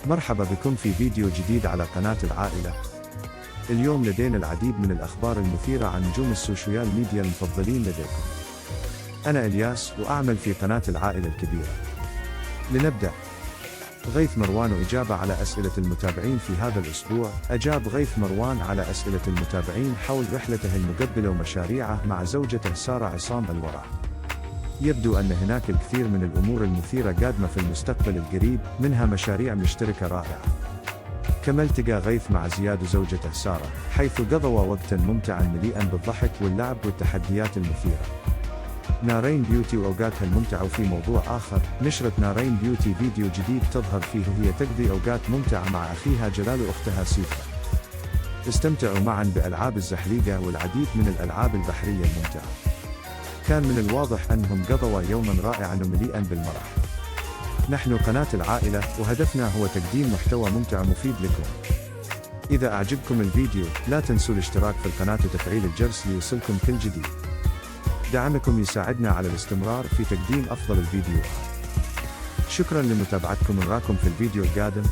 مرحبا بكم في فيديو جديد على قناة العائلة. اليوم لدينا العديد من الأخبار المثيرة عن نجوم السوشيال ميديا المفضلين لديكم. أنا إلياس وأعمل في قناة العائلة الكبيرة. لنبدأ. غيث مروان إجابة على أسئلة المتابعين. في هذا الأسبوع أجاب غيث مروان على أسئلة المتابعين حول رحلته المقبلة ومشاريعه مع زوجته سارة عصام الورع. يبدو أن هناك الكثير من الأمور المثيرة قادمة في المستقبل القريب، منها مشاريع مشتركة رائعة. كما التقى غيث مع زياد وزوجته سارة، حيث قضوا وقتا ممتعا مليئا بالضحك واللعب والتحديات المثيرة. نارين بيوتي وأوقاتها الممتعة. وفي موضوع آخر، نشرت نارين بيوتي فيديو جديد تظهر فيه وهي تقضي أوقات ممتعة مع أخيها جلال وأختها سيفا. استمتعوا معا بألعاب الزحليقة والعديد من الألعاب البحرية الممتعة. كان من الواضح أنهم قضوا يوما رائعا ومليئا بالمرح. نحن قناة العائلة وهدفنا هو تقديم محتوى ممتع ومفيد لكم. إذا أعجبكم الفيديو لا تنسوا الاشتراك في القناة وتفعيل الجرس ليوصلكم كل جديد. دعمكم يساعدنا على الاستمرار في تقديم أفضل الفيديوهات. شكرا لمتابعتكم، نراكم في الفيديو القادم.